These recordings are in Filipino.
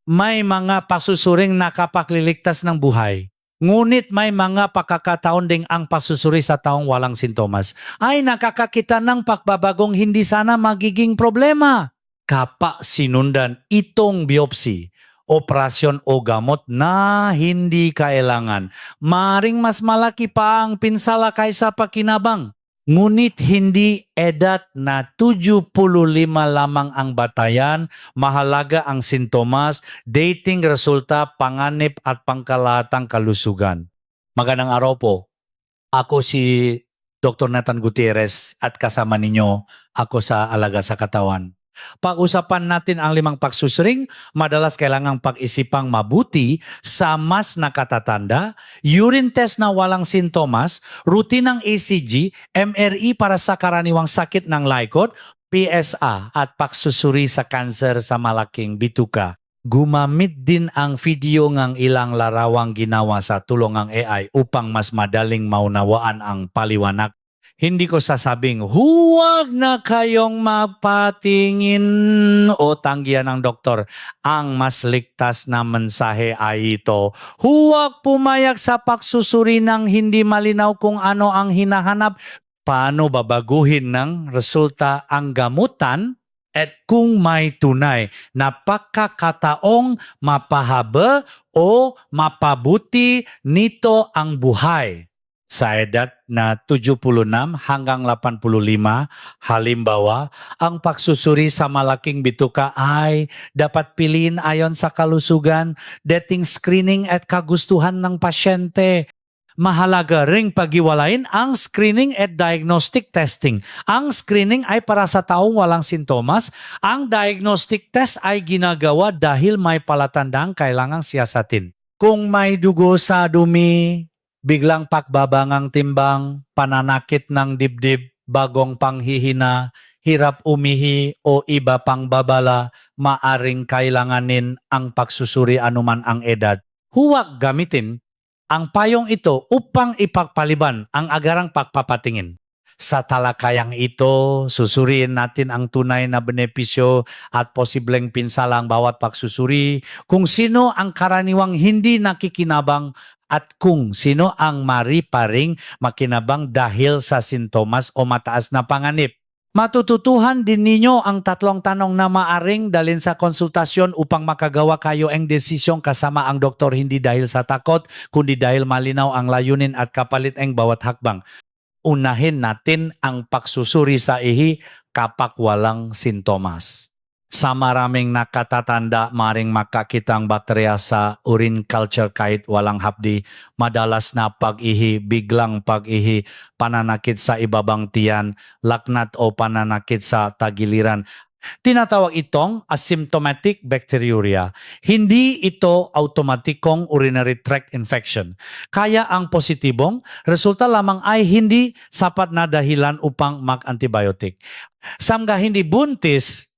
may mga pasusuring nakapagliligtas ng buhay. Ngunit may mga pagkakataon ding ang pasusuri sa taong walang sintomas ay nakakakita ng pagbabagong hindi sana magiging problema. Kapag sinundan itong biopsy, operasyon o gamot na hindi kailangan, maring mas malaki pa ang pinsala kaysa pakinabang. Ngunit hindi edad na 75 lamang ang batayan, mahalaga ang sintomas, dating resulta, panganib at pangkalahatang kalusugan. Magandang araw po. Ako si Dr. Nathan Gutierrez at kasama ninyo ako sa Alaga sa Katawan. Pag-usapan natin ang 5 pagsusring, madalas kailangang pag-isipang mabuti sa mas nakatatanda, urine test na walang sintomas, rutinang ECG, MRE para sa karaniwang sakit ng likod, PSA at pagsusuri sa kanser sa malaking bituka. Gumamit din ang video ng ilang larawang ginawa sa tulong ng AI upang mas madaling maunawaan ang paliwanag. Hindi ko sasabing, huwag na kayong mapatingin o tanggihan ng doktor. Ang mas ligtas na mensahe ay ito. Huwag pumayag sa pagsusuri ng hindi malinaw kung ano ang hinahanap. Paano babaguhin ng resulta ang gamutan? At kung may tunay na pagkakataong mapahaba o mapabuti nito ang buhay. Sa edad na 76 hanggang 85, halimbawa, ang pagsusuri sa malaking bituka ay dapat piliin ayon sa kalusugan, dating screening at kagustuhan ng pasyente. Mahalaga ring paghiwalayin ang screening at diagnostic testing. Ang screening ay para sa taong walang sintomas. Ang diagnostic test ay ginagawa dahil may palatandang kailangang siyasatin. Kung may dugo sa dumi, biglang pakbabangang timbang, pananakit ng dibdib, bagong panghihina, hirap umihi o iba pang babala, maaring kailanganin ang pagsusuri anuman ang edad. Huwag gamitin ang payong ito upang ipagpaliban ang agarang pagpapatingin. Sa talakayang ito, susuriin natin ang tunay na benepisyo at posibleng pinsala ang bawat pagsusuri, kung sino ang karaniwang hindi nakikinabang at kung sino ang mariparing makinabang dahil sa sintomas o mataas na panganib. Matututuhan din ninyo ang 3 tanong na maaring dalhin sa konsultasyon upang makagawa kayo ang desisyong kasama ang doktor, hindi dahil sa takot, kundi dahil malinaw ang layunin at kapalit ang bawat hakbang. Unahin natin ang pagsusuri sa ihi kapag walang sintomas. Sa maraming nakatatanda, maring makakita ang bakterya sa urine culture kahit walang hapdi, madalas na pag-ihi, biglang pag-ihi, pananakit sa ibabang tiyan, laknat o pananakit sa tagiliran. Tinatawag itong asymptomatic bacteriuria. Hindi ito automatikong urinary tract infection. Kaya ang positibong resulta lamang ay hindi sapat na dahilan upang mag-antibiotic. Samga hindi buntis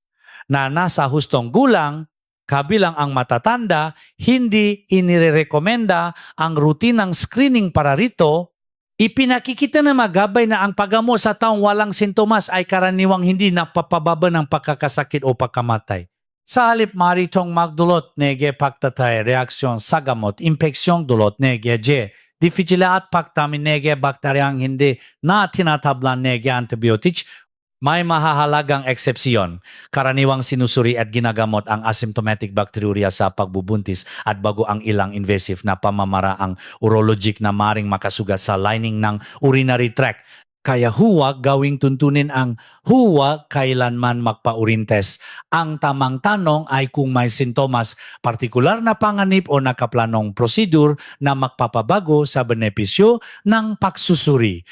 na nasa hustong gulang, kabilang ang matatanda, hindi inirekomenda ang rutinang screening para rito. Ipinakikita na magabay na ang paggamot sa taong walang sintomas ay karaniwang hindi napapababa ng pagkakasakit o pagkamatay. Sa halip maritong magdulot nege pagtatay reaksyon sa gamot, impeksyon dulot nege difficile at pagtamin nege bakteryang hindi na tinatablan nege antibiotic. May mahahalagang eksepsyon. Karaniwang sinusuri at ginagamot ang asymptomatic bacteriuria sa pagbubuntis at bago ang ilang invasive na pamamaraang urologic na maring makasugat sa lining ng urinary tract. Kaya huwag gawing tuntunin ang huwag kailanman magpa-urine test. Ang tamang tanong ay kung may sintomas, partikular na panganib o nakaplanong prosedur na magpapabago sa benepisyo ng pagsusuri.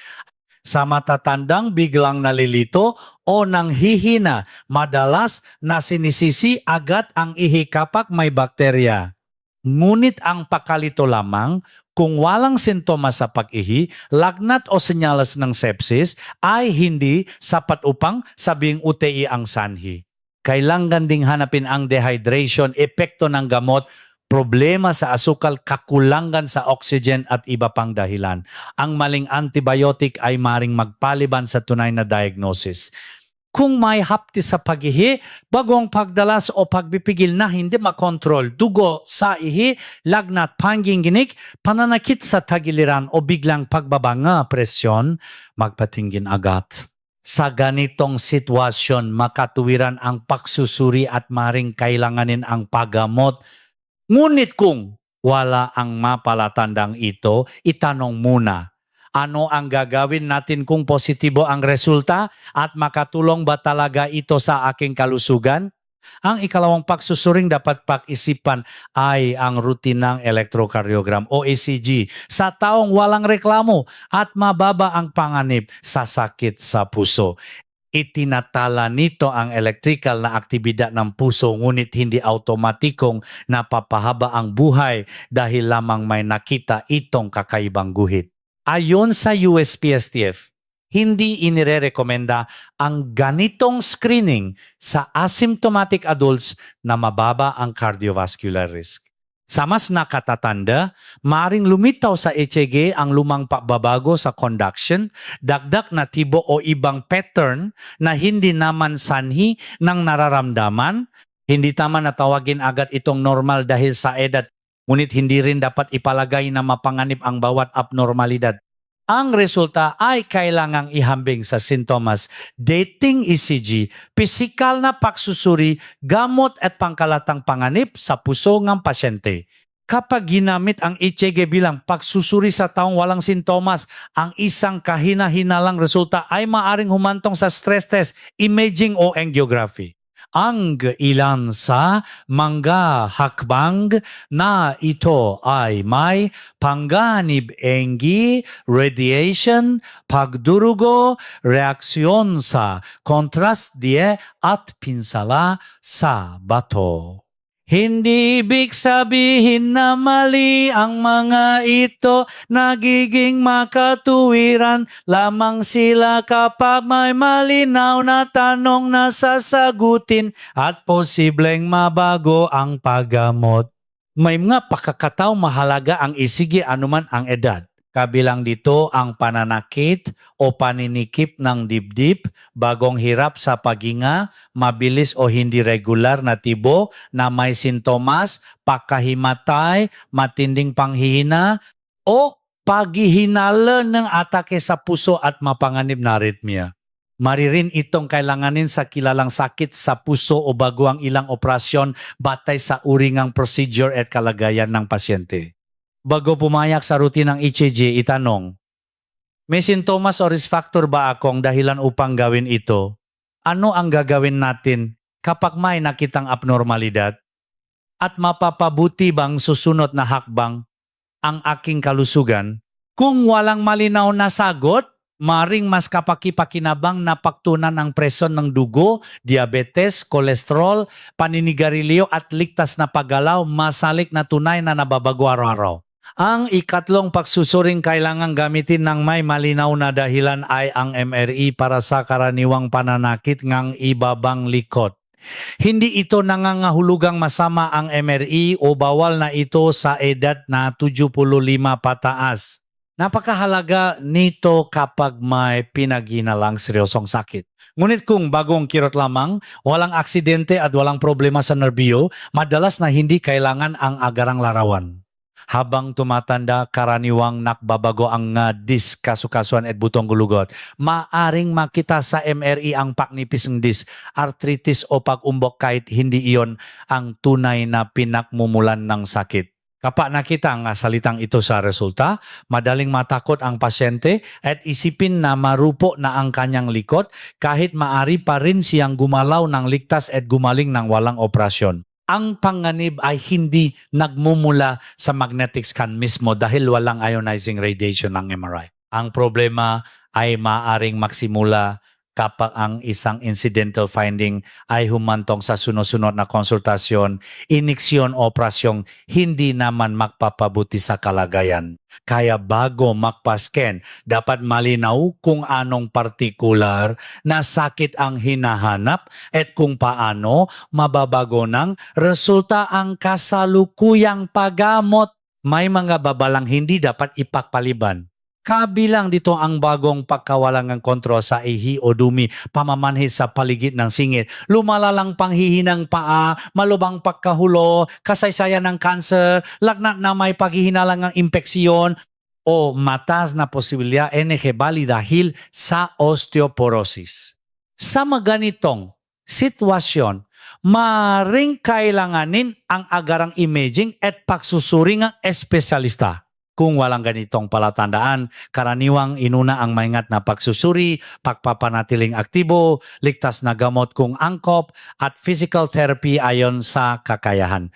Sa matatandang biglang nalilito o nanghihina, madalas na sinisisi agad ang ihi kapag may bakterya. Ngunit ang pakalito lamang kung walang sintomas sa pag-ihi, lagnat o senyales ng sepsis ay hindi sapat upang sabing UTI ang sanhi. Kailangan ding hanapin ang dehydration, epekto ng gamot, problema sa asukal, kakulangan sa oxygen at iba pang dahilan. Ang maling antibiotic ay maring magpaliban sa tunay na diagnosis. Kung may hapti sa pag-ihi, bagong pagdalas o pagpipigil na hindi makontrol, dugo sa ihi, lagnat, pangginginig, pananakit sa tagiliran o biglang pagbabanga presyon, magpatingin agad. Sa ganitong sitwasyon, makatuwiran ang pagsusuri at maring kailanganin ang paggamot. Ngunit kung wala ang mapalatandang ito, itanong muna, ano ang gagawin natin kung positibo ang resulta at makatulong ba talaga ito sa aking kalusugan? Ang ikalawang pagsusuring dapat pag-isipan ay ang rutinang electrocardiogram o ECG sa taong walang reklamo at mababa ang panganib sa sakit sa puso. Itinatala nito ang electrical na aktibidad ng puso ngunit hindi automatikong napapahaba ang buhay dahil lamang may nakita itong kakaibang guhit. Ayon sa USPSTF, hindi inirerekomenda ang ganitong screening sa asymptomatic adults na mababa ang cardiovascular risk. Sa mas nakatatanda, maaring lumitaw sa ECG ang lumang pagbabago sa conduction, dagdag na tibo o ibang pattern na hindi naman sanhi ng nararamdaman. Hindi tama na tawagin agad itong normal dahil sa edad, ngunit hindi rin dapat ipalagay na mapanganib ang bawat abnormalidad. Ang resulta ay kailangang ihambing sa sintomas, dating ECG, pisikal na pagsusuri, gamot at pangkalatang panganib sa puso ng pasyente. Kapag ginamit ang ECG bilang pagsusuri sa taong walang sintomas, ang isang kahina-hinalang resulta ay maaring humantong sa stress test, imaging o angiography. Ang ilan sa mga hakbang na ito ay may panganib engi, radiation, pagdurugo, reaksyon sa contrast die at pinsala sa bato. Hindi ibig sabihin na mali ang mga ito, nagiging makatuwiran lamang sila kapag may malinaw na tanong na sasagutin at posibleng mabago ang paggamot. May mga pagkakataong mahalaga ang ECG anuman ang edad. Kabilang dito ang pananakit o paninikip ng dibdib, bagong hirap sa paghinga, mabilis o hindi regular na tibo na may sintomas, pagkahimatay, matinding panghihina, o paghihinala ng atake sa puso at mapanganib na aritmia. Maririn itong kailanganin sa kilalang sakit sa puso o bago ang ilang operasyon batay sa uri ng procedure at kalagayan ng pasyente. Bago pumayak sa routine ng ECG, itanong, may sintomas o risk factor ba akong dahilan upang gawin ito? Ano ang gagawin natin kapag may nakitang abnormalidad? At mapapabuti bang susunod na hakbang ang aking kalusugan? Kung walang malinaw na sagot, maring mas kapakipakinabang na pagtunan ang presyon ng dugo, diabetes, kolesterol, paninigarilyo at ligtas na paggalaw, masalik na tunay na nababago araw-araw. Ang ikatlong pagsusuring kailangang gamitin ng may malinaw na dahilan ay ang MRI para sa karaniwang pananakit ng ibabang likod. Hindi ito nangangahulugang masama ang MRI o bawal na ito sa edad na 75 pataas. Napakahalaga nito kapag may pinaghinalang seryosong sakit. Ngunit kung bagong kirot lamang, walang aksidente at walang problema sa nerbiyo, madalas na hindi kailangan ang agarang larawan. Habang tumatanda, karaniwang nakbabago ang disk, kasukasuan at butong gulugot. Maaring makita sa MRI ang paknipis ng disk, arthritis o pag-umbok kahit hindi iyon ang tunay na pinakmumulan ng sakit. Kapag nakita ang salitang ito sa resulta, madaling matakot ang pasyente at isipin na marupo na ang kanyang likod kahit maari pa rin siyang gumalaw ng ligtas at gumaling ng walang operasyon. Ang panganib ay hindi nagmumula sa magnetic scan mismo dahil walang ionizing radiation ng MRI. Ang problema ay maaaring magsimula kapag ang isang incidental finding ay humantong sa sunod-sunod na konsultasyon, iniksyon o operasyong hindi naman magpapabuti sa kalagayan. Kaya bago magpasken, dapat malinaw kung anong partikular na sakit ang hinahanap at kung paano mababago ng resulta ang kasalukuyang paggamot. May mga babalang hindi dapat ipagpaliban. Kabilang dito ang bagong pagkawalang ng kontrol sa ihi o dumi, pamamanhid sa paligid ng singit, lumalalang panghihinang paa, malubang pagkahulo, kasaysayan ng kanser, lagnat na may paghihinalang ng impeksyon, o mataas na posibilidad NG-bali dahil sa osteoporosis. Sa mga ganitong sitwasyon, maring kailanganin ang agarang imaging at pagsusuri ng espesyalista. Kung walang ganitong palatandaan, karaniwang inuna ang maingat na pagsusuri, pagpapanatiling aktibo, ligtas na gamot kung angkop, at physical therapy ayon sa kakayahan.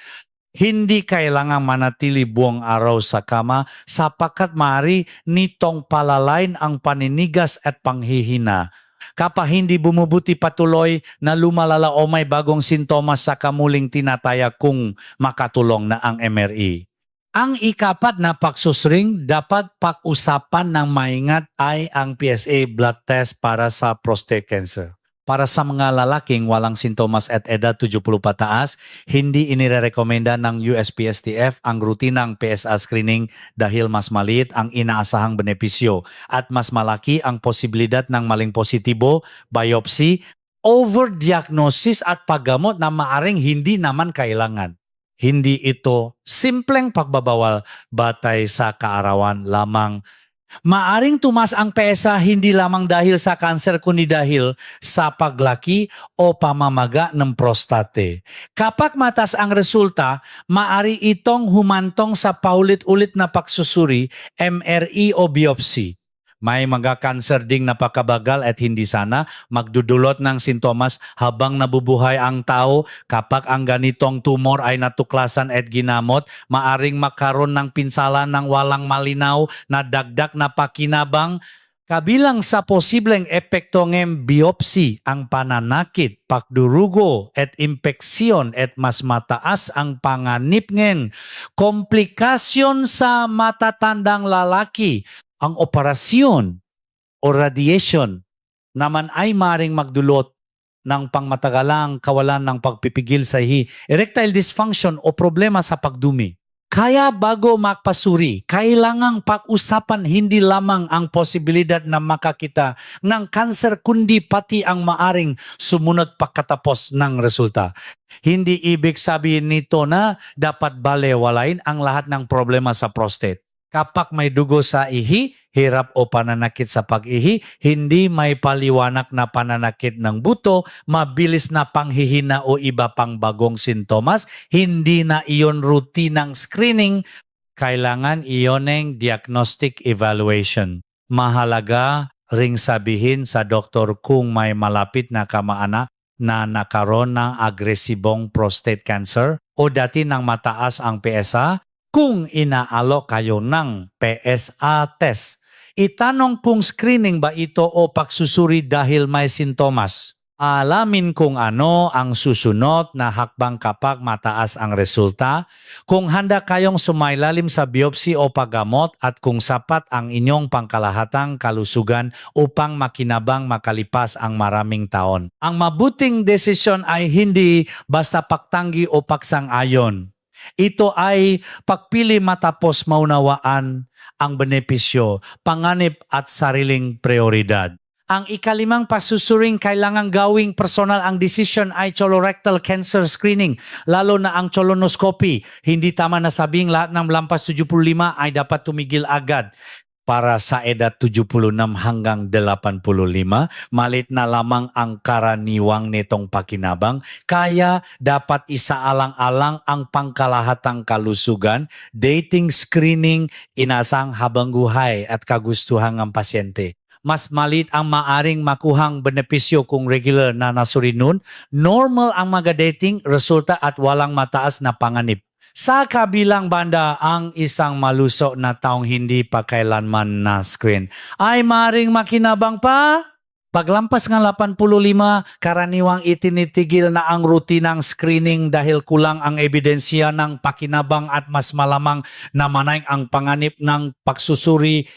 Hindi kailangang manatili buong araw sa kama sapagkat maaari nitong palalain ang paninigas at panghihina. Kapag hindi bumubuti patuloy na lumalala o may bagong sintomas sa kamuling tinataya kung makatulong na ang MRE. Ang ikapat na pagsusring dapat pag-usapan ng maingat ay ang PSA blood test para sa prostate cancer. Para sa mga lalaking walang sintomas at edad 70 pataas, hindi inirekomenda ng USPSTF ang rutinang PSA screening dahil mas maliit ang inaasahang benepisyo at mas malaki ang posibilidad ng maling positibo, biopsy, overdiagnosis at paggamot na maaring hindi naman kailangan. Hindi ito simpleng pagbabawal batay sa kaarawan lamang. Maaring tumas ang PSA hindi lamang dahil sa kanser kundi dahil sa paglaki o pamamaga ng prostate. Kapag mataas ang resulta, maaari itong humantong sa paulit-ulit na pagsusuri, MRE o biopsy. May mga kanser ding napakabagal at hindi sana magdudulot ng sintomas habang nabubuhay ang tao. Kapag ang ganitong tumor ay natuklasan at ginamot, maaring makaroon ng pinsala ng walang malinaw na dagdag na pakinabang. Kabilang sa posibleng epekto ng biopsy, ang pananakit, pagdurugo at impeksyon at mas mataas ang panganib ng komplikasyon sa matatandang lalaki. Ang operasyon o radiation naman ay maring magdulot ng pangmatagalang kawalan ng pagpipigil sa ihi, erectile dysfunction o problema sa pagdumi. Kaya bago magpasuri, kailangang pag-usapan hindi lamang ang posibilidad na makakita ng kanser kundi pati ang maaring sumunod pagkatapos ng resulta. Hindi ibig sabihin nito na dapat balewalain ang lahat ng problema sa prostate. Kapag may dugo sa ihi, hirap o pananakit sa pag-ihi, hindi may paliwanag na pananakit ng buto, mabilis na panghihina o iba pang bagong sintomas, hindi na iyon rutinang screening, kailangan iyon ng diagnostic evaluation. Mahalaga ring sabihin sa doktor kung may malapit na kamaanak na nakaroon ng agresibong prostate cancer o dati nang mataas ang PSA. Kung inaalok kayo ng PSA test, itanong kung screening ba ito o pagsusuri dahil may sintomas. Alamin kung ano ang susunod na hakbang kapag mataas ang resulta, kung handa kayong sumailalim sa biopsy o paggamot at kung sapat ang inyong pangkalahatang kalusugan upang makinabang makalipas ang maraming taon. Ang mabuting desisyon ay hindi basta pagtanggi o pagsang-ayon. Ito ay pagpili matapos maunawaan ang benepisyo, panganib at sariling prioridad. Ang ikalimang pasusuring kailangang gawing personal ang decision ay colorectal cancer screening, lalo na ang colonoscopy. Hindi tama na sabing lahat ng lampas 75 ay dapat tumigil agad. Para sa edad 76 hanggang 85, malit na lamang ang karaniwang nitong pakinabang, kaya dapat isaalang-alang ang pangkalahatang kalusugan, dating screening, inasang habang buhay at kagustuhan ng pasyente. Mas malit ang maaring makuhang benepisyo kung regular na nasurinun, normal ang mga-dating, resulta at walang mataas na panganib. Sa kabilang banda, ang isang malusog na taong hindi pa kailanman na-screen ay maring makinabang pa. Paglampas ng 85, karaniwang itinitigil na ang rutinang screening dahil kulang ang ebidensya ng pakinabang at mas malamang na manaig ang panganib ng pagsusuri.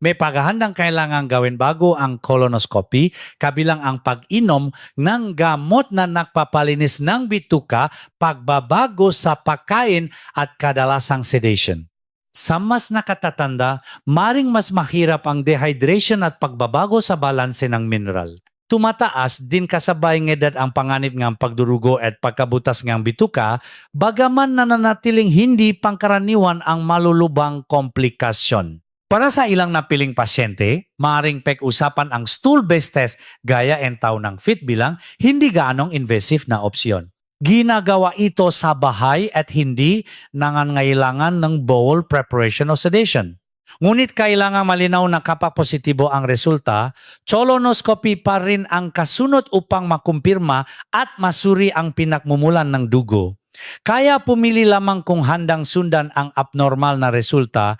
May paghahandang kailangan gawin bago ang colonoscopy, kabilang ang pag-inom ng gamot na nagpapalinis ng bituka, pagbabago sa pagkain at kadalasang sedation. Sa mas nakatatanda, maring mas mahirap ang dehydration at pagbabago sa balanse ng mineral. Tumataas din kasabay ng edad ang panganib ng pagdurugo at pagkabutas ng bituka, bagaman nananatiling hindi pangkaraniwan ang malulubang komplikasyon. Para sa ilang napiling pasyente, maaaring pag-usapan ang stool-based test gaya ng tao ng fit bilang hindi gaanong invasive na opsyon. Ginagawa ito sa bahay at hindi nangangailangan ng bowel preparation o sedation. Ngunit kailangan malinaw na kapag positibo ang resulta, colonoscopy pa rin ang kasunod upang makumpirma at masuri ang pinakmumulan ng dugo. Kaya pumili lamang kung handang sundan ang abnormal na resulta,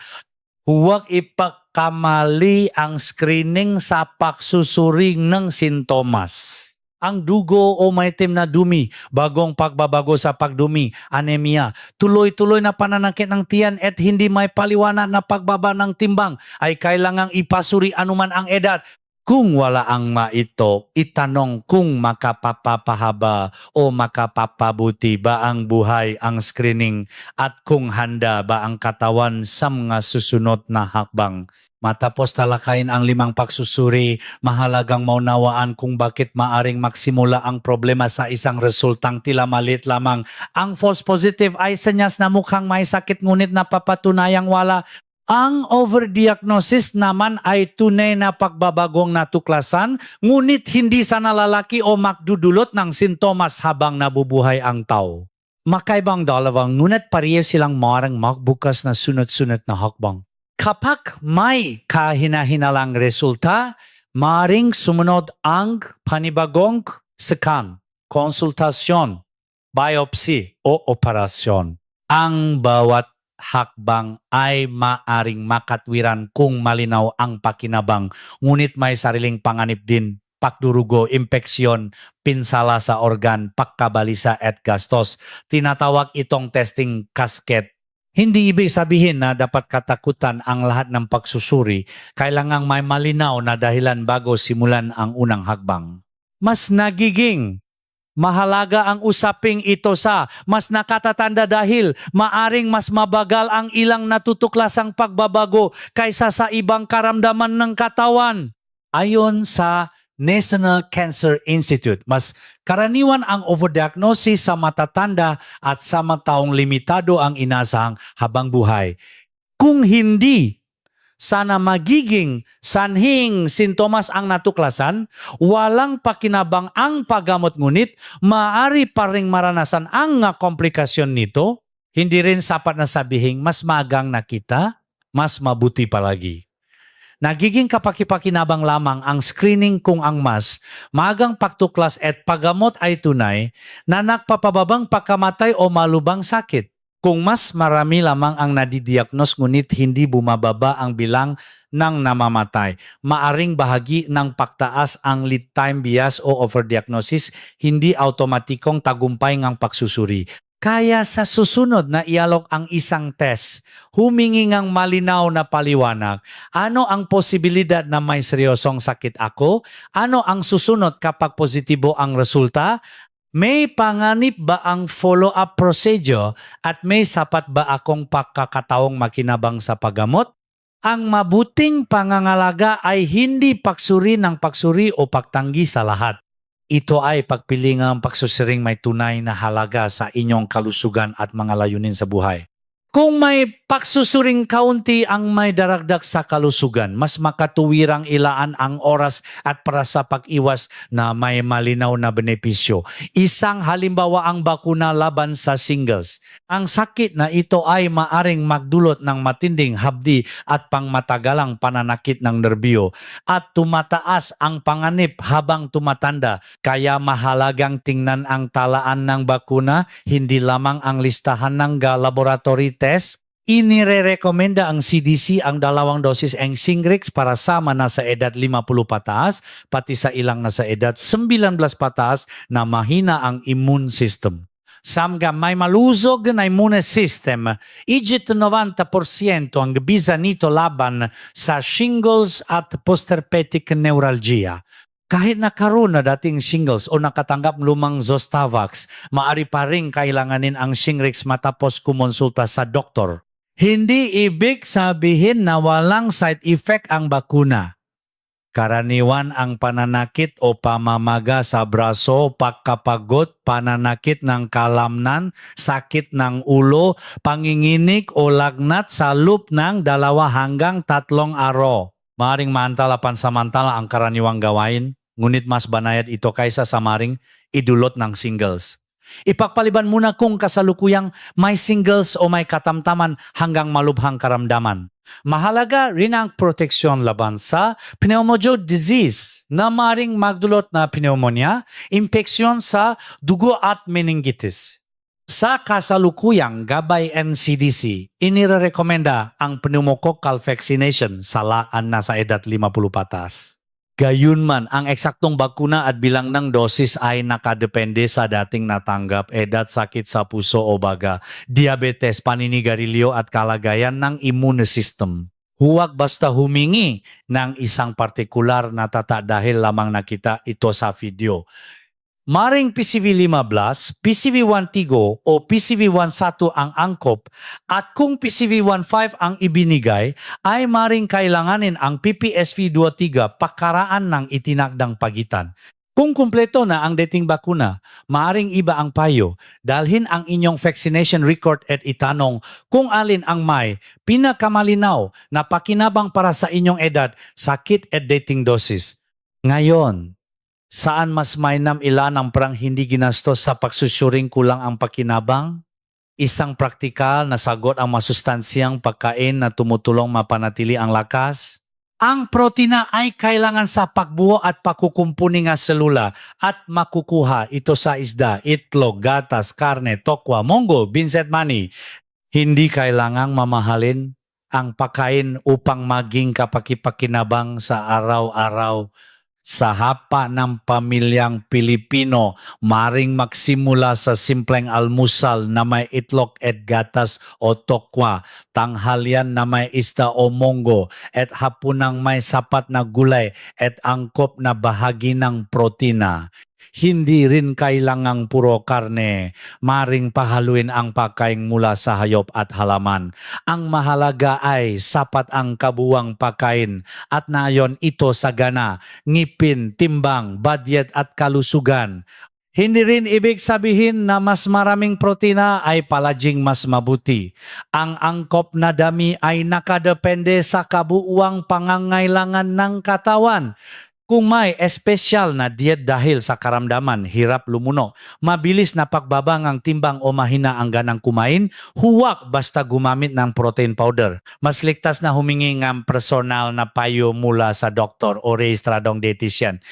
huwag ipagkamali ang screening sa pagsusuri ng sintomas. Ang dugo o maitim na dumi, bagong pagbabago sa pagdumi, anemia, tuloy-tuloy na pananakit ng tiyan at hindi may paliwanag na pagbaba ng timbang ay kailangang ipasuri anuman ang edad. Kung wala ang maito, itanong kung makapapahaba o makapapabuti ba ang buhay ang screening at kung handa ba ang katawan sa mga susunod na hakbang. Matapos talakayin ang 5 pagsusuri, mahalagang maunawaan kung bakit maaring magsimula ang problema sa isang resultang tila maliit lamang. Ang false positive ay senyas na mukhang may sakit ngunit napapatunayang wala. Ang overdiagnosis naman ay tunay na pagbabagong natuklasan, ngunit hindi sa nalalaki o magdudulot ng sintomas habang nabubuhay ang tao. Makaibang dalawang ngunit pareho silang maaaring magbukas na sunod-sunod na hakbang. Kapag may kahinahinalang resulta, maaaring sumunod ang panibagong scan, konsultasyon, biopsy o operasyon. Ang bawat hakbang ay maaaring makatwiran kung malinaw ang pakinabang, ngunit may sariling panganib din, pagdurugo, impeksyon, pinsala sa organ, pagkabalisa at gastos. Tinatawag itong testing casket. Hindi ibig sabihin na dapat katakutan ang lahat ng pagsusuri, kailangang may malinaw na dahilan bago simulan ang unang hakbang. Mas nagiging mahalaga ang usaping ito sa mas nakatatanda dahil maaring mas mabagal ang ilang natutuklasang pagbabago kaysa sa ibang karamdaman ng katawan. Ayon sa National Cancer Institute, mas karaniwan ang overdiagnosis sa matatanda at sa mga taong limitado ang inasahang habang buhay. Kung hindi sana magiging sanhing sintomas ang natuklasan, walang pakinabang ang paggamot ngunit maaari pa ring maranasan ang komplikasyon nito. Hindi rin sapat na sabihing mas magang nakita, mas mabuti palagi. Nagiging kapakipakinabang lamang ang screening kung ang mas magang pagtuklas at paggamot ay tunay na nagpapababang pagkamatay o malubang sakit. Kung mas marami lamang ang nadidiagnos ngunit hindi bumababa ang bilang ng namamatay, maaring bahagi ng pagtaas ang lead time bias o overdiagnosis, hindi automatikong tagumpay ng pagsusuri. Kaya sa susunod na ialok ang isang test, humingi ng malinaw na paliwanag. Ano ang posibilidad na may seryosong sakit ako? Ano ang susunod kapag positibo ang resulta? May panganib ba ang follow-up procedure at may sapat ba akong pagkakataong makinabang sa paggamot? Ang mabuting pangangalaga ay hindi pagsuri ng pagsuri o pagtanggi sa lahat. Ito ay pagpilingang pagsusiring may tunay na halaga sa inyong kalusugan at mga layunin sa buhay. Kung may pagsusuring kaunti ang may daragdag sa kalusugan, mas makatuwirang ilaan ang oras at para sa pag-iwas na may malinaw na benepisyo. Isang halimbawa ang bakuna laban sa shingles. Ang sakit na ito ay maaring magdulot ng matinding hapdi at pangmatagalang pananakit ng nerbyo at tumataas ang panganib habang tumatanda. Kaya mahalagang tingnan ang talaan ng bakuna, hindi lamang ang listahan ng laboratory test. Inirerekomenda ang CDC ang 2 dosis ng Shingrix para sa nasa edad 50 pataas, pati sa ilang nasa edad 19 pataas na mahina ang immune system. Samga may malusog na immune system, higit 90% ang bisa nito laban sa shingles at postherpetic neuralgia. Kahit nakaroon na dating shingles o nakatanggap lumang Zostavax, maari pa rin kailanganin ang Shingrix matapos kumonsulta sa doktor. Hindi ibig sabihin na walang side effect ang bakuna. Karaniwan ang pananakit o pamamaga sa braso, pagkapagod, pananakit ng kalamnan, sakit ng ulo, panginginig o lagnat sa loob ng 2 hanggang 3 araw. Maring mantala pansamantala ang karaniwang gawain, ngunit mas banayad ito kaysa sa maring idulot ng singles. Ipagpaliban muna kung kasalukuyang may singles o may katamtaman hanggang malubhang karamdaman. Mahalaga rin ang proteksyon laban sa pneumonia disease na maring magdulot na pneumonia, impeksyon sa dugo at meningitis. Sa kasalukuyang gabay NCDC, inirekomenda ang pneumococcal vaccination sa laan na sa edad 50 patas. Gayunman, ang eksaktong bakuna at bilang ng dosis ay nakadepende sa dating natanggap edad, sakit sa puso o baga, diabetes, paninigarilyo at kalagayan ng immune system. Huwag basta humingi ng isang partikular na tata dahil lamang nakita ito sa video. Maring PCV15, PCV1 Tigo o PCV11 ang angkop at kung PCV15 ang ibinigay ay maring kailanganin ang PPSV23 pakaraan ng itinakdang pagitan. Kung kumpleto na ang dating bakuna, maaring iba ang payo. Dalhin ang inyong vaccination record at itanong kung alin ang may pinakamalinaw na pakinabang para sa inyong edad, sakit at dating dosis. Ngayon, saan mas mainam ilan ang parang hindi ginastos sa pagsusuring kulang ang pakinabang? Isang praktikal na sagot ang masustansyang pagkain na tumutulong mapanatili ang lakas? Ang protina ay kailangan sa pagbuo at pakukumpuni ng selula at makukuha ito sa isda, itlog, gatas, karne, tokwa, monggo, beans at mani. Hindi kailangang mamahalin ang pagkain upang maging kapakipakinabang sa araw-araw. Sa hapa ng pamilyang Pilipino, maring magsimula sa simpleng almusal na may itlog at gatas o tokwa, tanghalian na may isda o monggo, at hapunang may sapat na gulay at angkop na bahagi ng protina. Hindi rin kailangang puro karne, maring pahaluin ang pagkain mula sa hayop at halaman. Ang mahalaga ay sapat ang kabuwang pagkain at nayon ito sa gana, ngipin, timbang, budget at kalusugan. Hindi rin ibig sabihin na mas maraming protina ay palaging mas mabuti. Ang angkop na dami ay nakadepende sa kabuuang pangangailangan ng katawan. Kung may espesyal na diet dahil sa karamdaman, hirap lumuno, mabilis na pagbaba ng timbang o mahina ang ganang kumain, huwag basta gumamit ng protein powder. Mas ligtas na humingi ng personal na payo mula sa doktor o rehistradong dietitian.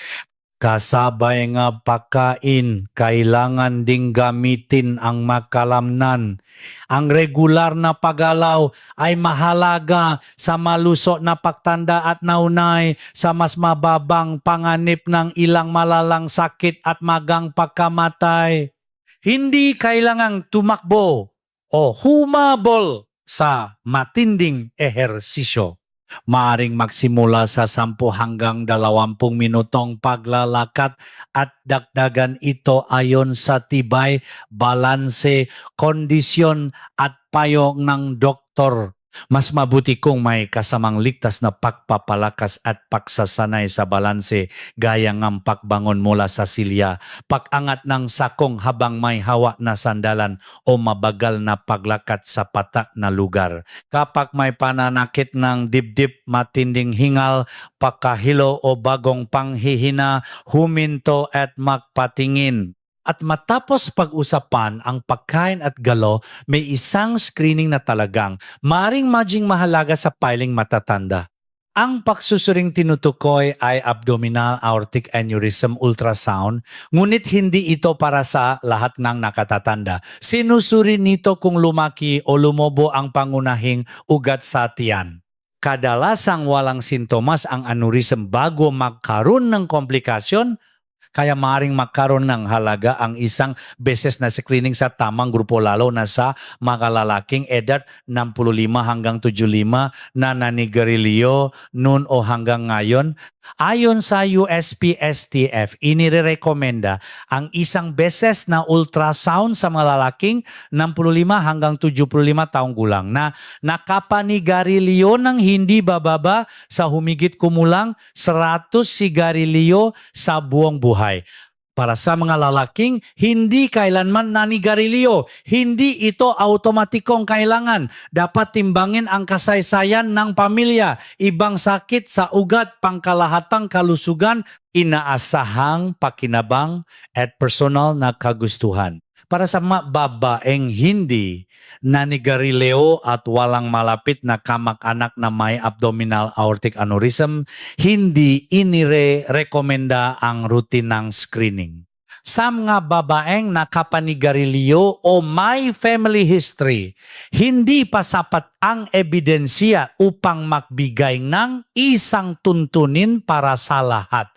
Kasabay nga pagkain, kailangan ding gamitin ang makalamnan. Ang regular na paggalaw ay mahalaga sa malusog na pagtanda at naunay sa mas mababang panganib ng ilang malalang sakit at magang pagkamatay. Hindi kailangang tumakbo o humabol sa matinding ehersisyo. Maaring magsimula sa 10 hanggang 20 minutong paglalakad at dagdagan ito ayon sa tibay, balanse, kondisyon at payo ng doktor. Mas mabuti kung may kasamang ligtas na pagpapalakas at pagsasanay sa balanse gaya ng pagbangon mula sa silya, pag-angat ng sakong habang may hawa na sandalan o mabagal na paglakad sa patak na lugar. Kapag may pananakit ng dibdib, matinding hingal, pagkahilo o bagong panghihina, huminto at magpatingin. At matapos pag-usapan ang pagkain at galaw, may isang screening na talagang maring maging mahalaga sa piling matatanda. Ang pagsusuring tinutukoy ay abdominal aortic aneurysm ultrasound, ngunit hindi ito para sa lahat ng nakatatanda. Sinusuri nito kung lumaki o lumobo ang pangunahing ugat sa tiyan. Kadalasang walang sintomas ang aneurysm bago magkaroon ng komplikasyon, kaya maaaring magkaroon ng halaga ang isang beses na screening sa tamang grupo lalo na sa mga lalaking edad 65 hanggang 75 na nanigarilyo noon o hanggang ngayon. Ayon sa USPSTF, inirekomenda ang isang beses na ultrasound sa mga lalaking 65 hanggang 75 taong gulang na nakapanigarilyo ng hindi bababa sa humigit kumulang 100 sigarilyo sa buong buhay. Para sa mga lalaking, hindi kailanman nanigarilyo. Hindi ito automatikong kailangan. Dapat timbangin ang kasaysayan ng pamilya, ibang sakit sa ugat, pangkalahatang kalusugan, inaasahang pakinabang at personal na kagustuhan. Para sa mga babaeng hindi nanigarilyo at walang malapit na kamag-anak na may abdominal aortic aneurysm, hindi inirekomenda ang rutinang screening. Sa mga babaeng nakapanigarilyo o may family history, hindi pa sapat ang ebidensya upang magbigay ng isang tuntunin para sa lahat.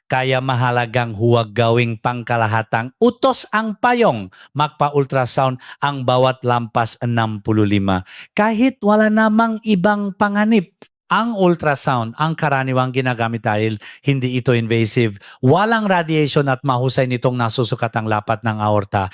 Kaya mahalagang huwag gawing pangkalahatang utos ang payong magpa-ultrasound ang bawat lampas 65 kahit wala namang ibang panganib. Ang ultrasound ang karaniwang ginagamit dahil hindi ito invasive, walang radiation at mahusay nitong nasusukat ang lapat ng aorta.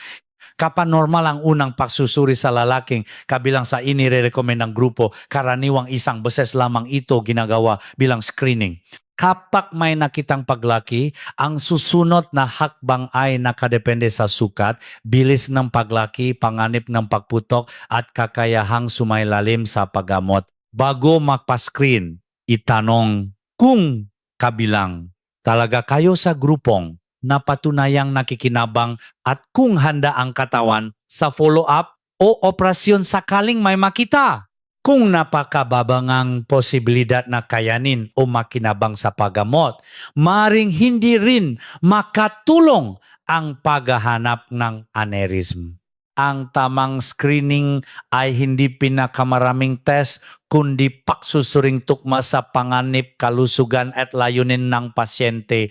Kapanormal ang unang pagsusuri sa lalaking kabilang sa inirecommend ng grupo, karaniwang isang beses lamang ito ginagawa bilang screening. Kapag may nakitang paglaki, ang susunod na hakbang ay nakadepende sa sukat, bilis ng paglaki, panganib ng pagputok at kakayahang sumailalim sa paggamot. Bago magpa-screen, itanong kung kabilang talaga kayo sa grupong na patunayang nakikinabang at kung handa ang katawan sa follow-up o operasyon sakaling may makita. Kung napakababang ang posibilidad na kayanin o makinabang sa paggamot, maring hindi rin makatulong ang paghahanap ng aneurysm. Ang tamang screening ay hindi pinakamaraming test kundi pagsusuring tukma sa panganib, kalusugan at layunin ng pasyente.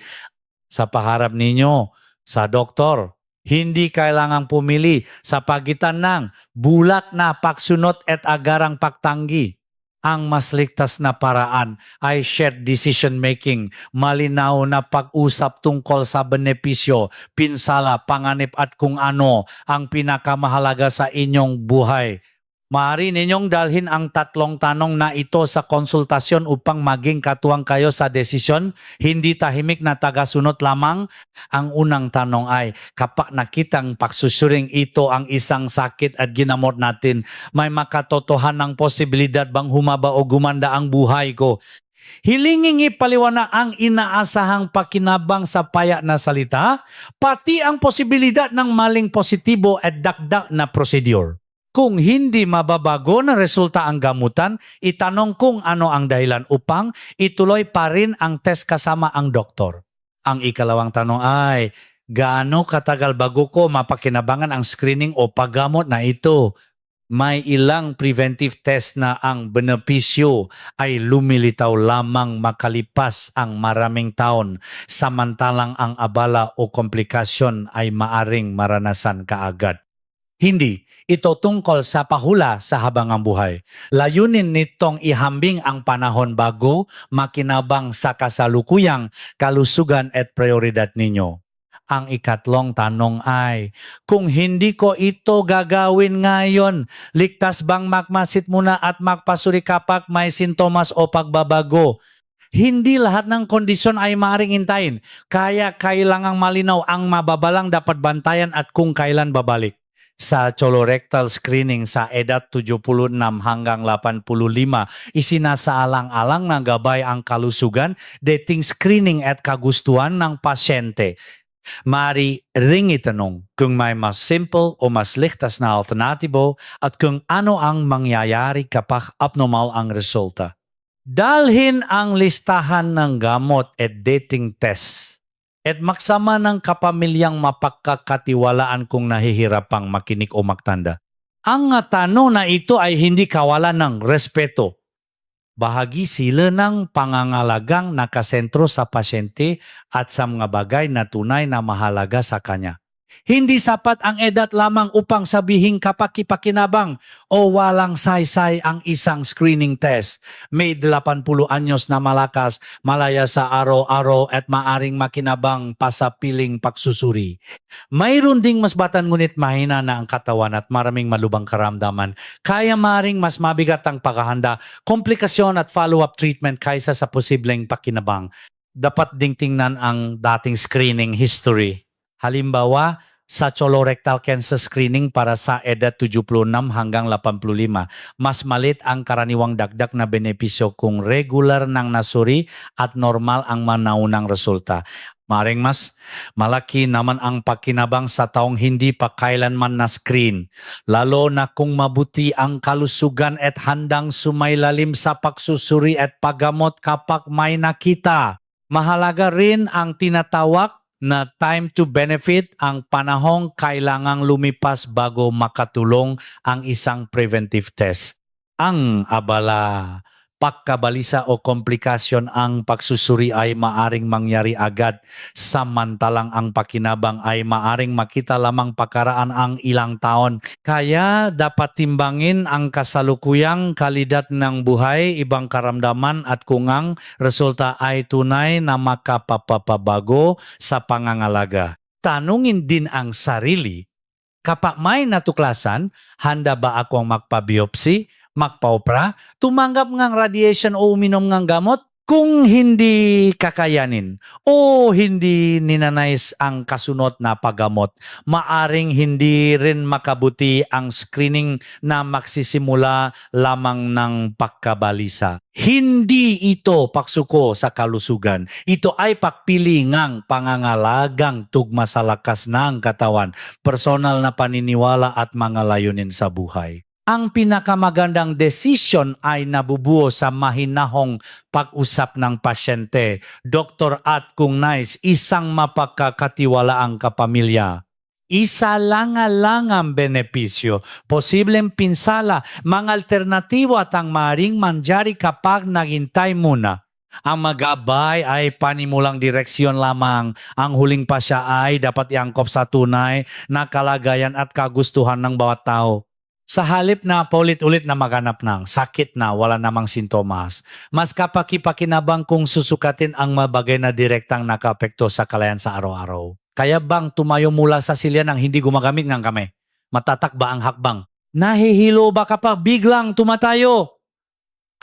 Sa paharap ninyo, sa doktor, hindi kailangang pumili sa pagitan ng bulak na pagsunod at agarang pagtanggi. Ang mas ligtas na paraan ay shared decision making, malinaw na pag-usap tungkol sa benepisyo, pinsala, panganib at kung ano ang pinakamahalaga sa inyong buhay. Maaari ninyong dalhin ang tatlong tanong na ito sa konsultasyon upang maging katuwang kayo sa desisyon, hindi tahimik na tagasunod lamang. Ang unang tanong ay, kapag nakitang pagsusuring ito ang isang sakit at ginamot natin, may makatotohanang posibilidad bang humaba o gumanda ang buhay ko? Hilinging ipaliwanag ang inaasahang pakinabang sa paya na salita, pati ang posibilidad ng maling positibo at dakdak na procedure. Kung hindi mababago na resulta ang gamutan, itanong kung ano ang dahilan upang ituloy pa rin ang test kasama ang doktor. Ang ikalawang tanong ay, gaano katagal bago ko mapakinabangan ang screening o paggamot na ito? May ilang preventive test na ang benepisyo ay lumilitaw lamang makalipas ang maraming taon, samantalang ang abala o komplikasyon ay maaring maranasan kaagad. Hindi, ito tungkol sa pahula sa habangang buhay. Layunin nitong ihambing ang panahon bago makinabang sa kasalukuyang kalusugan at prioridad ninyo. Ang ikatlong tanong ay, kung hindi ko ito gagawin ngayon, ligtas bang magmasid muna at magpasuri kapag may sintomas o pagbabago? Hindi lahat ng kondisyon ay maaaring hintayin, kaya kailangang malinaw ang mababalang dapat bantayan at kung kailan babalik. Sa colorectal screening sa edad 76 hanggang 85, isinasaalang-alang ng gabay ang kalusugan, dating screening at kagustuhan ng pasyente. Mari ring itanong kung may mas simple o mas ligtas na alternatibo at kung ano ang mangyayari kapag abnormal ang resulta. Dalhin ang listahan ng gamot at dating test at magsama ng kapamilyang mapagkakatiwalaan kung nahihirapang makinig o magtanda. Ang tanong na ito ay hindi kawalan ng respeto. Bahagi sila ng pangangalagang nakasentro sa pasyente at sa mga bagay na tunay na mahalaga sa kanya. Hindi sapat ang edad lamang upang sabihing kapaki-pakinabang o walang saysay ang isang screening test. May 80 anyos na malakas, malaya sa araw-araw at maaring makinabang pa sa piling pagsusuri. Mayroon ding mas batan ngunit mahina na ang katawan at maraming malubang karamdaman. Kaya maring mas mabigat ang paghahanda, komplikasyon at follow-up treatment kaysa sa posibleng pakinabang. Dapat ding tingnan ang dating screening history. Halimbawa, sa colorectal cancer screening para sa edad 76 hanggang 85, mas malit ang karaniwang dagdag na benepisyo kung regular nang nasuri at normal ang manaunang resulta. Maring mas malaki naman ang pakinabang sa taong hindi pa kailanman na-screen, lalo na kung mabuti ang kalusugan at handang sumailalim sa pagsusuri at paggamot kapag may nakita. Mahalaga rin ang tinatawag na time to benefit, ang panahong kailangang lumipas bago makatulong ang isang preventive test. Ang abala, pagkabalisa o komplikasyon ang pagsusuri ay maaring mangyari agad, samantalang ang pakinabang ay maaring makita lamang pagkaraan ang ilang taon. Kaya dapat timbangin ang kasalukuyang kalidad ng buhay, ibang karamdaman at kung ang resulta ay tunay na makapapabago sa pangangalaga. Tanungin din ang sarili, kapag may natuklasan, handa ba akong magpa-biopsy, magpa-opera, tumanggap ng radiation o uminom ng gamot? Kung hindi kakayanin o hindi ninanais ang kasunod na paggamot, maaring hindi rin makabuti ang screening na magsisimula lamang ng pagkabalisa. Hindi ito pagsuko sa kalusugan. Ito ay pagpili ngang pangangalagang tugma sa lakas ng katawan, personal na paniniwala at mga layunin sa buhay. Ang pinakamagandang desisyon ay nabubuo sa mahinahong pag-usap ng pasyente, doktor at kung nais, isang mapagkakatiwalaang kapamilya. Isa lang ang benepisyo, posibleng pinsala, mga alternatibo at ang maring mangyari kapag naghintay muna. Ang magabay ay panimulang direksyon lamang. Ang huling pasya ay dapat iangkop sa tunay na kalagayan at kagustuhan ng bawat tao. Sa halip na paulit-ulit na maganap ng sakit na wala namang sintomas, mas kapaki-pakinabang kung susukatin ang mabagay na direktang nakaapekto sa kalayan sa araw-araw. Kaya bang tumayo mula sa silya ng hindi gumagamit ng kamay? Matatak ba ang hakbang? Nahihilo ba kapag biglang tumatayo?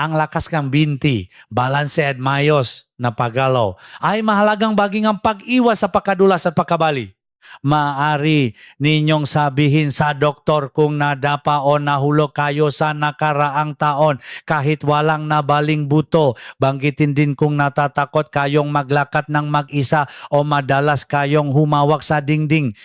Ang lakas kang binti, balanse at mayos na paggalaw ay mahalagang baging ang pag-iwas sa pagkadulas at pagkabali. Maari ninyong sabihin sa doktor kung nadapa o nahulog kayo sa nakaraang taon kahit walang nabaling buto. Banggitin din kung natatakot kayong maglakad ng mag-isa o madalas kayong humawak sa dingding.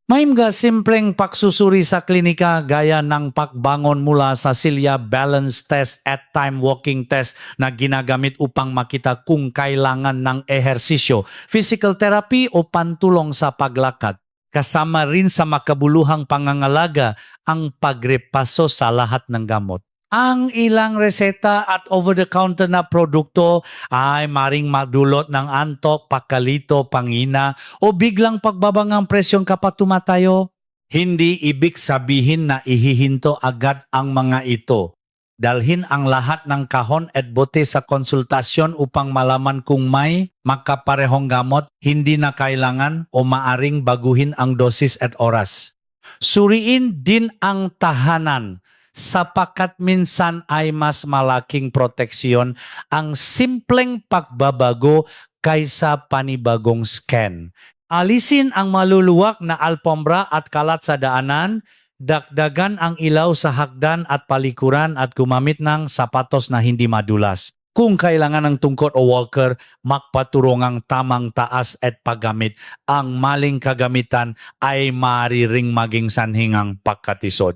May mga simpleng pagsusuri sa klinika gaya ng pagbangon mula sa silya, balance test at time walking test na ginagamit upang makita kung kailangan ng ehersisyo, physical therapy o pantulong sa paglakad. Kasama rin sa makabuluhang pangangalaga ang pagrepaso sa lahat ng gamot. Ang ilang reseta at over-the-counter na produkto ay maring madulot ng antok, pagkalito, pangina o biglang pagbabangang presyon kapag tumatayo. Hindi ibig sabihin na ihihinto agad ang mga ito. Dalhin ang lahat ng kahon at bote sa konsultasyon upang malaman kung may makaparehong gamot, hindi na kailangan o maaring baguhin ang dosis at oras. Suriin din ang tahanan, sapagkat minsan ay mas malaking proteksyon ang simpleng pagbabago kaysa panibagong scan. Alisin ang maluluwak na alpombra at kalat sa daanan, dagdagan ang ilaw sa hagdan at palikuran at gumamit ng sapatos na hindi madulas. Kung kailangan ng tungkod o walker, magpaturong ang tamang taas at paggamit. Ang maling kagamitan ay maaari ring maging sanhingang pagkatisod.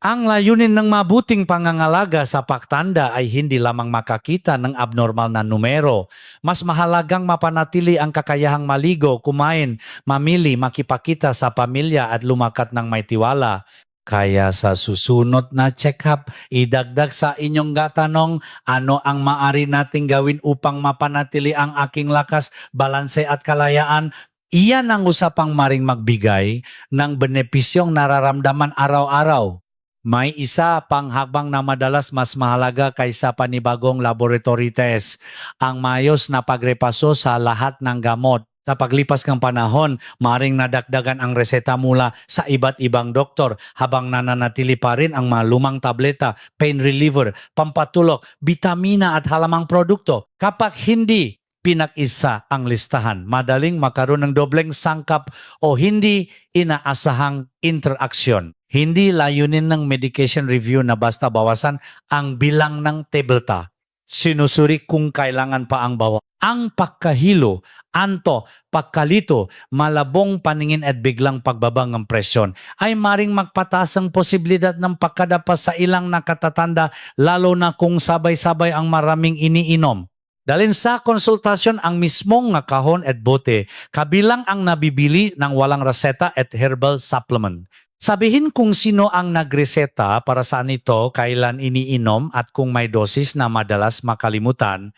Ang layunin ng mabuting pangangalaga sa pagtanda ay hindi lamang makakita ng abnormal na numero. Mas mahalagang mapanatili ang kakayahang maligo, kumain, mamili, makipakita sa pamilya at lumakat ng may tiwala. Kaya sa susunod na check-up, idagdag sa inyong gatanong ano ang maaari nating gawin upang mapanatili ang aking lakas, balanse at kalayaan Iyan ang usapang maring magbigay ng benepisyong nararamdaman araw-araw. May isa pang hakbang na madalas mas mahalaga kaysa panibagong laboratory test, ang maayos na pagrepaso sa lahat ng gamot. Sa paglipas ng panahon, maring nadagdagan ang reseta mula sa iba't ibang doktor habang nananatili pa rin ang mga lumang tableta, pain reliever, pampatulog, bitamina at halamang produkto. Kapag hindi pinag-isa ang listahan, madaling makaroon ng dobleng sangkap o hindi inaasahang interaksyon. Hindi layunin ng medication review na basta bawasan ang bilang ng tableta. Sinusuri kung kailangan pa ang bawa. Ang pagkahilo, anto, pagkalito, malabong paningin at biglang pagbabang ng presyon ay maring magpataas ang posibilidad ng pagkadapa sa ilang nakatatanda lalo na kung sabay-sabay ang maraming iniinom. Dalhin sa konsultasyon ang mismong nga kahon at bote, kabilang ang nabibili ng walang reseta at herbal supplement. Sabihin kung sino ang nagreseta para saan ito, kailan iniinom at kung may dosis na madalas makalimutan,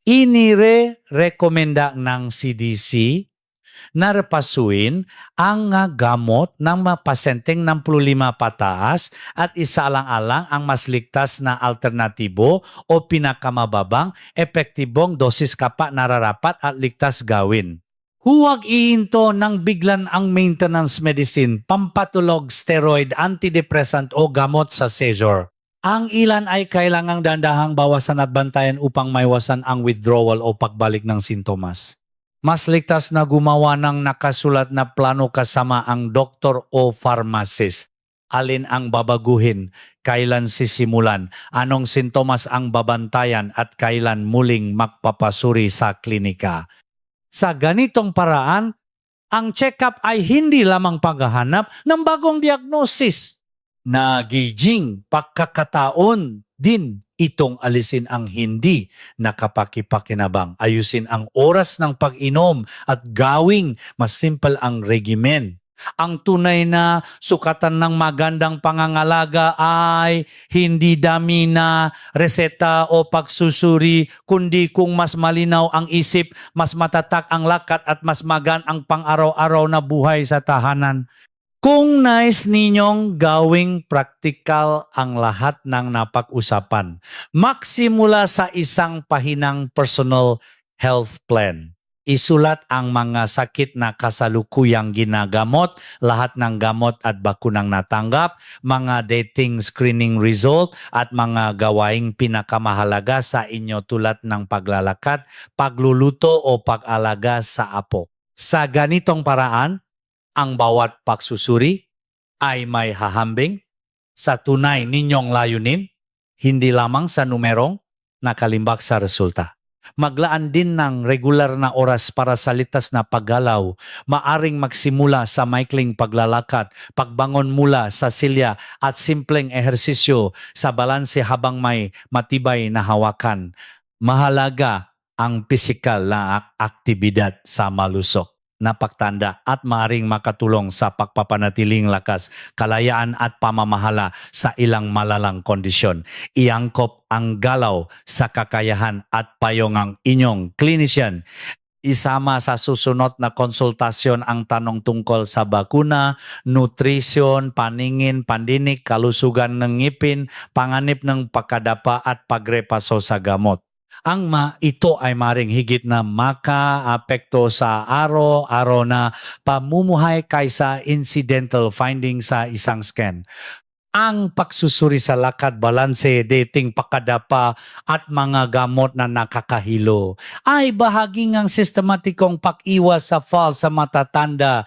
inire-rekomenda ng CDC na repasuin ang gamot ng mga pasyenteng 65 pataas at isaalang-alang ang mas ligtas na alternatibo o pinakamababang epektibong dosis kapag nararapat at ligtas gawin. Huwag ihinto ng biglan ang maintenance medicine, pampatulog, steroid, antidepressant o gamot sa seizure. Ang ilan ay kailangang dandahang bawasan at bantayan upang maiwasan ang withdrawal o pagbalik ng sintomas. Mas ligtas na gumawa ng nakasulat na plano kasama ang doktor o pharmacist. Alin ang babaguhin, kailan sisimulan, anong sintomas ang babantayan at kailan muling magpapasuri sa klinika. Sa ganitong paraan, ang check-up ay hindi lamang paghahanap ng bagong diagnosis. Nagiging pagkakataon din itong alisin ang hindi nakapakipakinabang. Ayusin ang oras ng pag-inom at gawing mas simple ang regimen. Ang tunay na sukatan ng magandang pangangalaga ay hindi dami na reseta o pagsusuri, kundi kung mas malinaw ang isip, mas matatak ang lakat at mas magaan ang pang-araw-araw na buhay sa tahanan. Kung nais ninyong gawing praktikal ang lahat ng napag-usapan, magsimula sa isang pahinang personal health plan. Isulat ang mga sakit na kasalukuyang ginagamot, lahat ng gamot at bakunang natanggap, mga dating screening result at mga gawaing pinakamahalaga sa inyo tulad ng paglalakad, pagluluto o pag-alaga sa apo. Sa ganitong paraan, ang bawat pagsusuri ay may hahambing sa tunay ninyong layunin, hindi lamang sa numerong nakalimbak sa resulta. Maglaan din ng regular na oras para sa litas na paggalaw. Maaring magsimula sa maikling paglalakad, pagbangon mula sa silya at simpleng ehersisyo sa balanse habang may matibay na hawakan. Mahalaga ang pisikal na aktibidad sa malusog na pagtanda at maaring makatulong sa pagpapanatiling lakas, kalayaan at pamamahala sa ilang malalang kondisyon. Iangkop ang galaw sa kakayahan at payong ang inyong clinician. Isama sa susunod na konsultasyon ang tanong tungkol sa bakuna, nutrisyon, paningin, pandinig, kalusugan ng ngipin, panganib ng pagkadapa at pagrepaso sa gamot. Ang ito ay maring higit na maka-apekto sa araw-araw na pamumuhay kaysa incidental finding sa isang scan. Ang pagsusuri sa lakad, balanse, dating, pakadapa at mga gamot na nakakahilo ay bahagi ng sistematikong pag-iwas sa fall sa matatanda.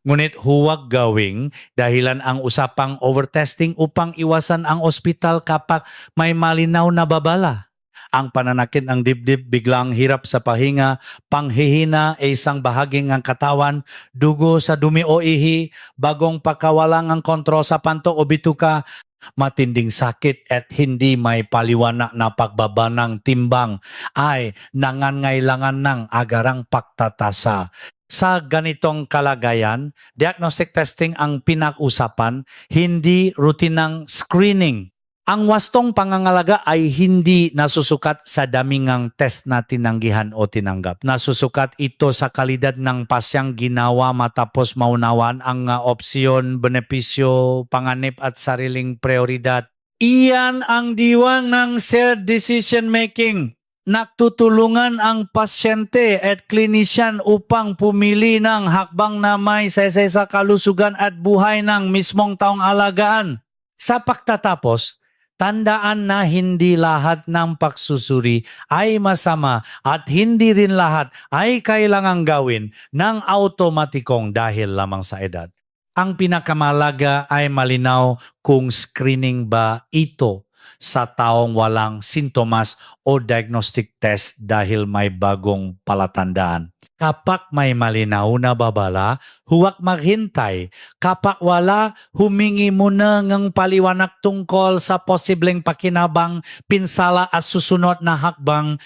Ngunit huwag gawing dahilan ang usapang overtesting upang iwasan ang ospital kapag may malinaw na babala. Ang pananakit ng dibdib, biglang hirap sa pahinga, panghihina ay isang bahagi ng katawan, dugo sa dumi o ihi, bagong pagkawalang ang kontrol sa panto o bituka, matinding sakit at hindi may paliwanag na pagbaba ng timbang ay nangangailangan ng agarang pagtatasa. Sa ganitong kalagayan, diagnostic testing ang pinag-usapan, hindi rutinang screening. Ang wastong pangangalaga ay hindi nasusukat sa damingang test na tinanggihan o tinanggap. Nasusukat ito sa kalidad ng pasyang ginawa matapos maunawaan ang opsyon, benepisyo, panganib at sariling prioridad. Iyan ang diwang ng shared decision making. Nagtutulungan ang pasyente at klinisyan upang pumili ng hakbang na may saysay sa kalusugan at buhay ng mismong taong alagaan. Sa pagtatapos, tandaan na hindi lahat ng pagsusuri ay masama at hindi rin lahat ay kailangang gawin ng automatikong dahil lamang sa edad. Ang pinakamalaga ay malinaw kung screening ba ito sa taong walang sintomas o diagnostic test dahil may bagong palatandaan. Kapag may malinaw na babala, huwag maghintay. Kapag wala, humingi muna ng paliwanag tungkol sa posibleng pakinabang, pinsala at susunod na hakbang.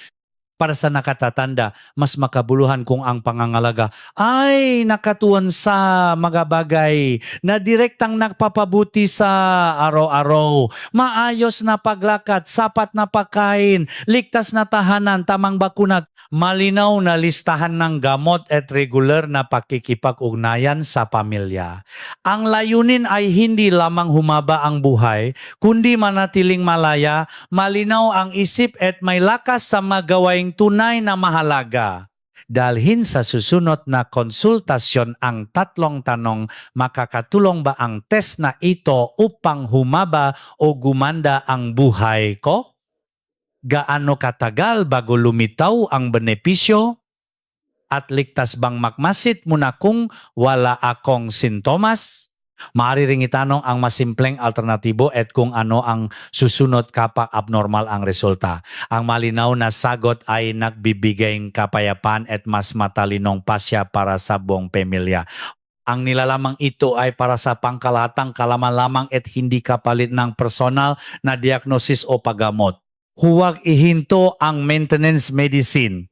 Para sa nakatatanda, mas makabuluhan kung ang pangangalaga ay nakatuon sa mga bagay na direktang nagpapabuti sa araw-araw. Maayos na paglakad, sapat na pagkain, ligtas na tahanan, tamang bakuna, malinaw na listahan ng gamot at regular na pakikipag-ugnayan sa pamilya. Ang layunin ay hindi lamang humaba ang buhay, kundi manatiling malaya, malinaw ang isip at may lakas sa magawaing tunay na mahalaga. Dalhin sa susunod na konsultasyon ang tatlong tanong, makakatulong ba ang test na ito upang humaba o gumanda ang buhay ko? Gaano katagal bago lumitaw ang benepisyo? At ligtas bang magmasid muna kung wala akong sintomas? Maaari ring itanong ang mas simpleng alternatibo at kung ano ang susunod kapag abnormal ang resulta. Ang malinaw na sagot ay nagbibigay kapayapaan at mas matalinong pasya para sa buong pamilya. Ang nilalamang ito ay para sa pangkalahatang kalaman lamang at hindi kapalit ng personal na diagnosis o paggamot. Huwag ihinto ang maintenance medicine.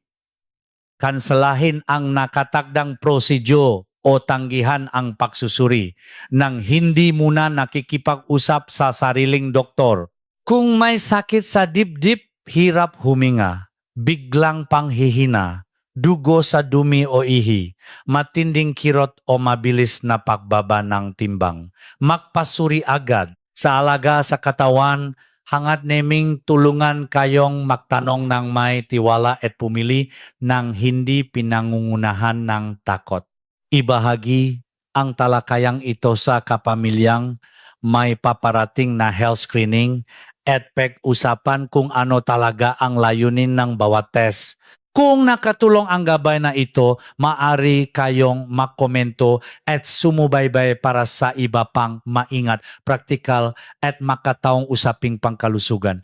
Kanselahin ang nakatakdang prosedyo o tanggihan ang pagsusuri nang hindi muna nakikipag-usap sa sariling doktor. Kung may sakit sa dibdib, hirap huminga, biglang panghihina, dugo sa dumi o ihi, matinding kirot o mabilis na pagbaba ng timbang, magpasuri agad. Sa alaga sa katawan, hangat naming tulungan kayong magtanong ng may tiwala at pumili ng hindi pinangungunahan ng takot. Ibahagi ang talakayang ito sa kapamilyang may paparating na health screening at pag-usapan kung ano talaga ang layunin ng bawat test. Kung nakatulong ang gabay na ito, maaari kayong makomento at sumubaybay para sa iba pang maingat, praktikal at makataong usaping pangkalusugan.